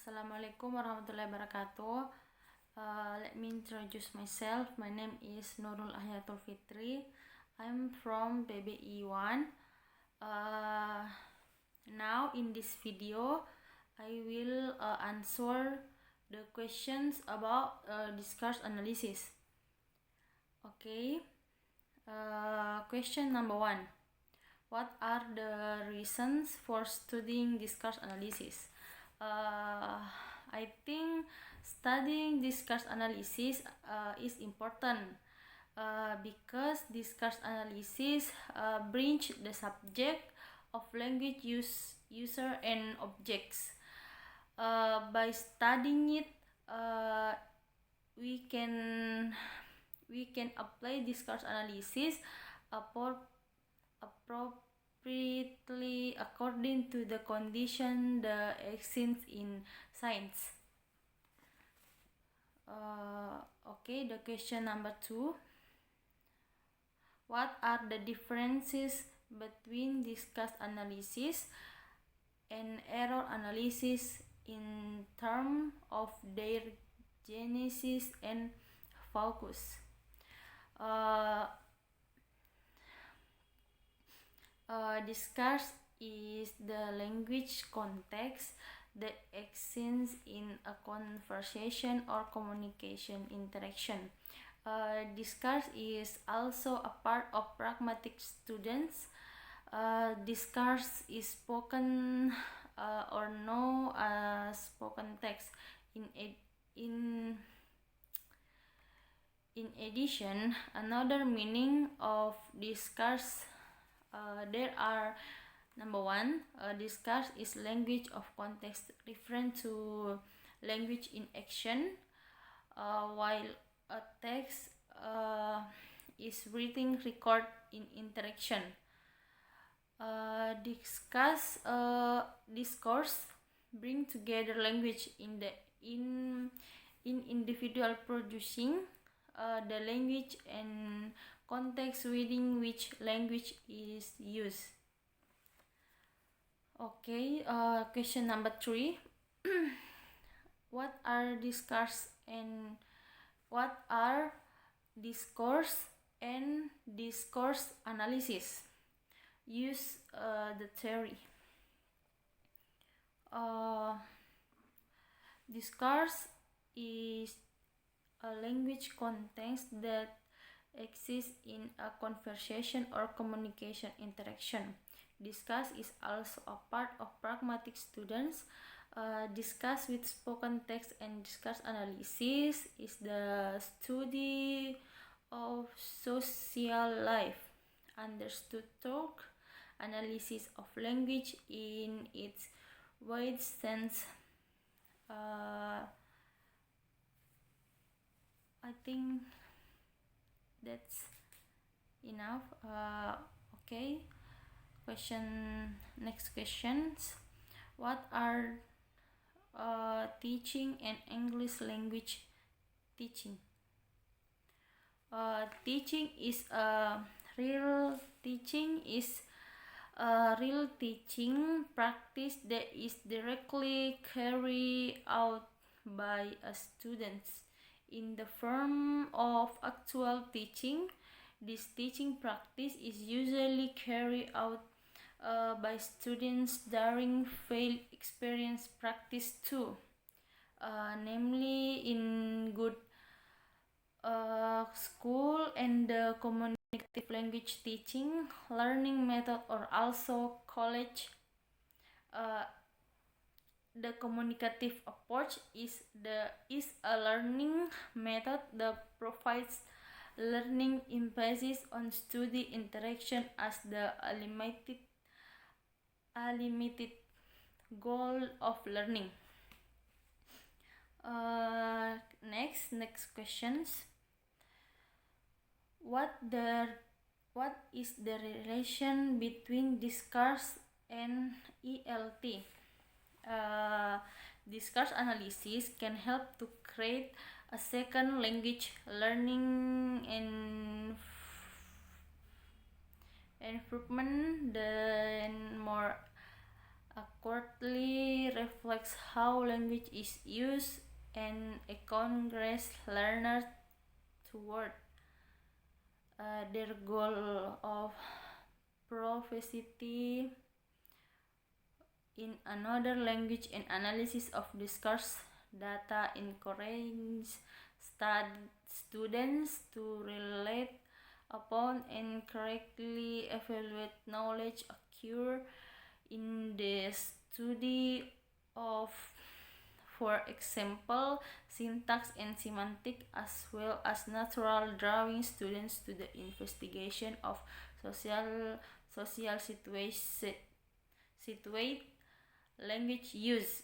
Assalamualaikum warahmatullahi wabarakatuh. Let me introduce myself. My name is Nurul Ahyatul Fitri. I'm from PBI A. Now in this video, I will answer the questions about discourse analysis. Okay. Question number 1. What are the reasons for studying discourse analysis? I think studying discourse analysis is important because discourse analysis brings the subject of language user and objects. By studying it, we can apply discourse analysis appropriately according to the condition that exists in science. Okay, the question number 2. What are the differences between discourse analysis and error analysis in terms of their genesis and focus? Discourse is the language context that exists in a conversation or communication interaction. Discourse is also a part of pragmatic students. Discourse is spoken or known as spoken text. In addition, another meaning of discourse, there are: number 1, discourse is language of context referring to language in action, while a text is written record in interaction. Discourse bring together language in individual producing the language and context within which language is used. Okay, question number 3. What are discourse and discourse analysis? Use the theory. Discourse is a language context that exists in a conversation or communication interaction. Discourse is also a part of pragmatic students. Discuss with spoken text and discourse analysis is the study of social life, understood talk, analysis of language in its wide sense. I think that's enough. Okay. Next questions. What are teaching and English language teaching? Teaching is a real teaching practice that is directly carried out by a student in the form of actual teaching. This teaching practice is usually carried out by students during field experience practice too, namely in good school and the communicative language teaching learning method, or also college. The communicative approach is a learning method that provides learning emphasis on study interaction as the limited goal of learning. Next questions. What is the relation between discourse and ELT? Discourse analysis can help to create a second language learning and improvement, then more accurately reflects how language is used and encourages learners toward their goal of proficiency in another language and analysis of discourse data encourages students to relate upon and correctly evaluate knowledge acquired in the study of, for example, syntax and semantics, as well as natural drawing students to the investigation of social situate language use.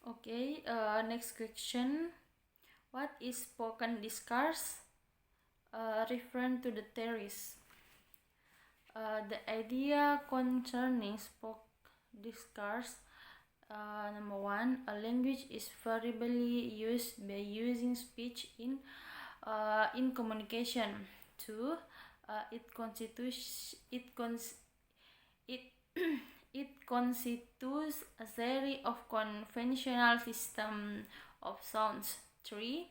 Okay, next question. What is spoken discourse? Referring to the theories. The idea concerning spoken discourse. Number one, a language is variably used by using speech in communication. Two, it constitutes a series of conventional system of sounds. Three,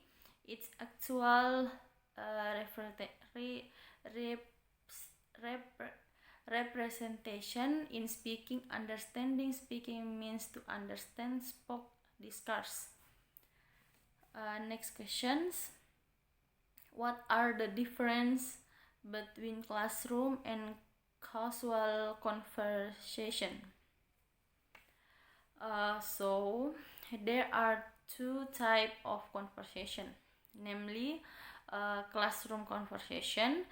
its actual representation in speaking. Understanding speaking means to understand spoken discourse. Next questions. What are the difference between classroom and casual conversation? So there are two types of conversation, namely classroom conversation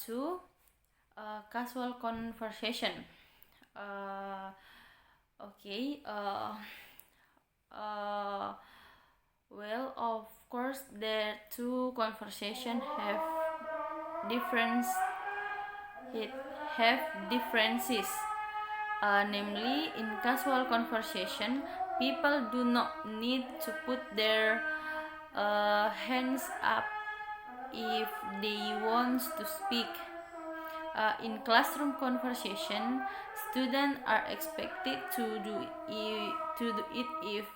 to casual conversation. Well, of course, the two conversation have differences. Namely, in casual conversation, people do not need to put their hands up if they want to speak. In classroom conversation, students are expected to do it if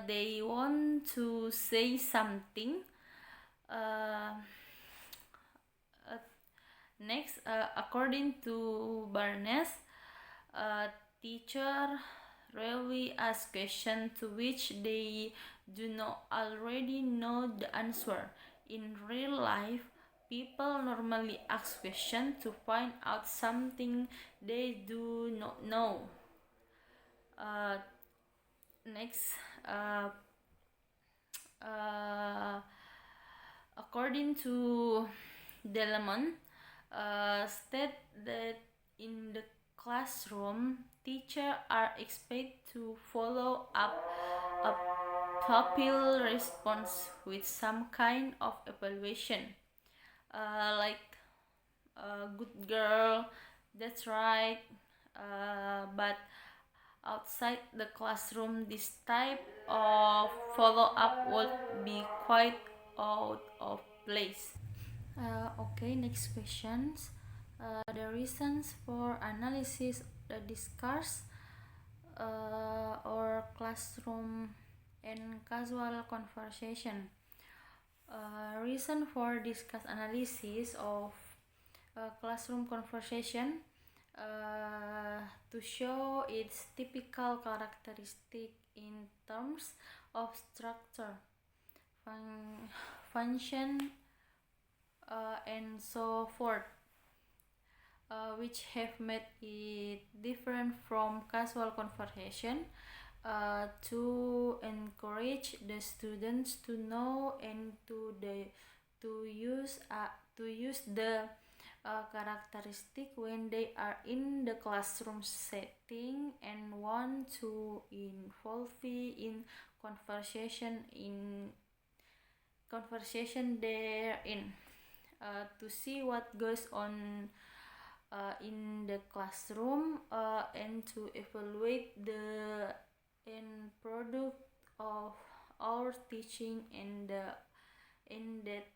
they want to say something. Next, according to Barnes, teacher rarely ask questions to which they do not already know the answer. In real life, people normally ask questions to find out something they do not know. Next, according to Delamon, state that in the classroom, teachers are expected to follow up a pupil response with some kind of evaluation, like good girl, that's right. But outside the classroom, this type of follow-up would be quite out of place. Okay, next questions. The reasons for analysis the discourse or classroom and casual conversation. Reason for discuss analysis of classroom conversation to show its typical characteristic in terms of structure, function, and so forth, which have made it different from casual conversation, to encourage the students to know and to use the characteristic when they are in the classroom setting and want to involve in conversation therein. to see what goes on in the classroom, and to evaluate the end product of our teaching and that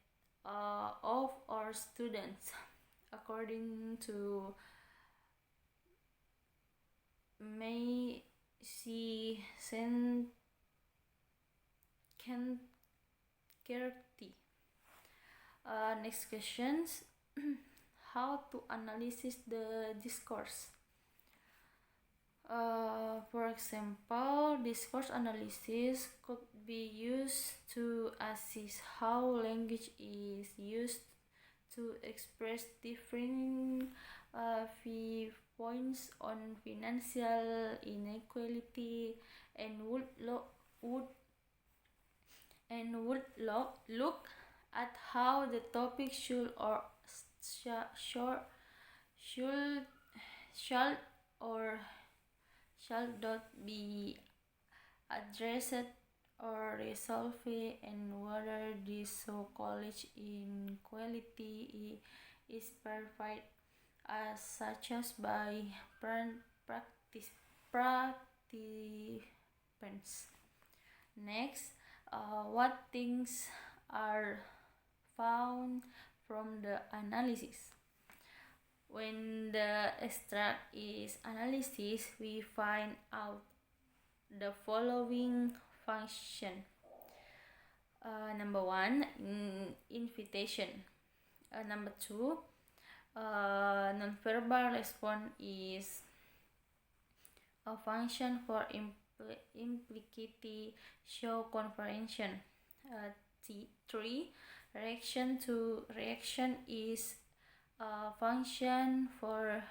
of our students according to May C. Kenkerty. Next questions. How to analyze the discourse? For example, discourse analysis could be used to assess how language is used to express different viewpoints on financial inequality, and would look at how the topic should not be addressed or resolved, and whether this college inequality is verified as such as by participants. Next, what things are found from the analysis? When the extract is analyzed, we find out the following function. Number 1, invitation. Number 2, nonverbal response is a function for implicit show comprehension. 3, reaction to reaction is a function for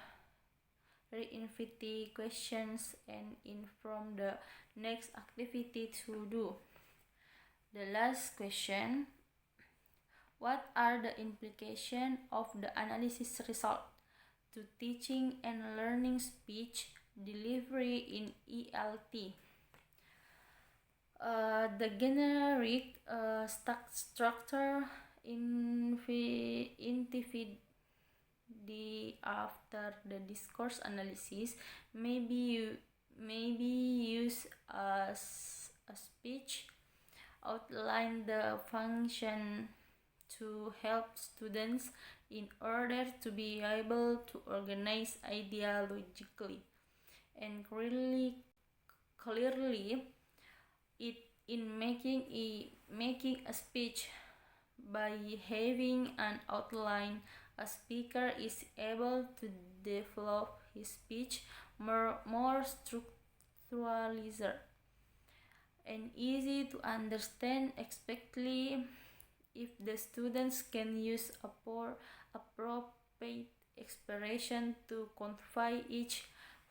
reinvite questions and inform the next activity to do. The last question: what are the implications of the analysis result to teaching and learning speech delivery in ELT? The generic structure intified after the discourse analysis may be used as a speech outline the function to help students in order to be able to organize ideas logically and clearly. In making a speech, by having an outline, a speaker is able to develop his speech more structuralized and easy to understand, especially if the students can use appropriate expression to quantify each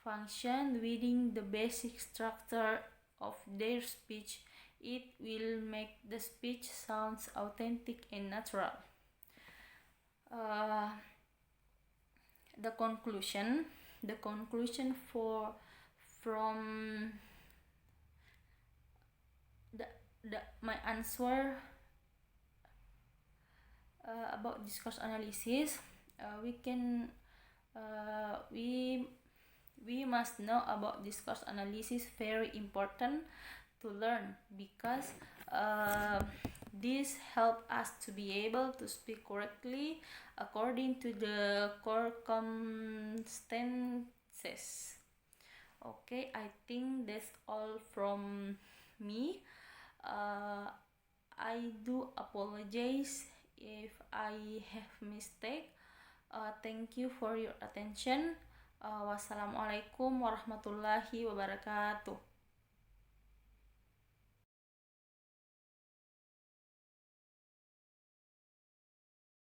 function within the basic structure of their speech. It will make the speech sounds authentic and natural. The conclusion from my answer about discourse analysis, we must know about discourse analysis. Very important to learn because this help us to be able to speak correctly according to the circumstances. Okay, I think that's all from me. I do apologize if I have mistake. Thank you for your attention. Wassalamualaikum warahmatullahi wabarakatuh.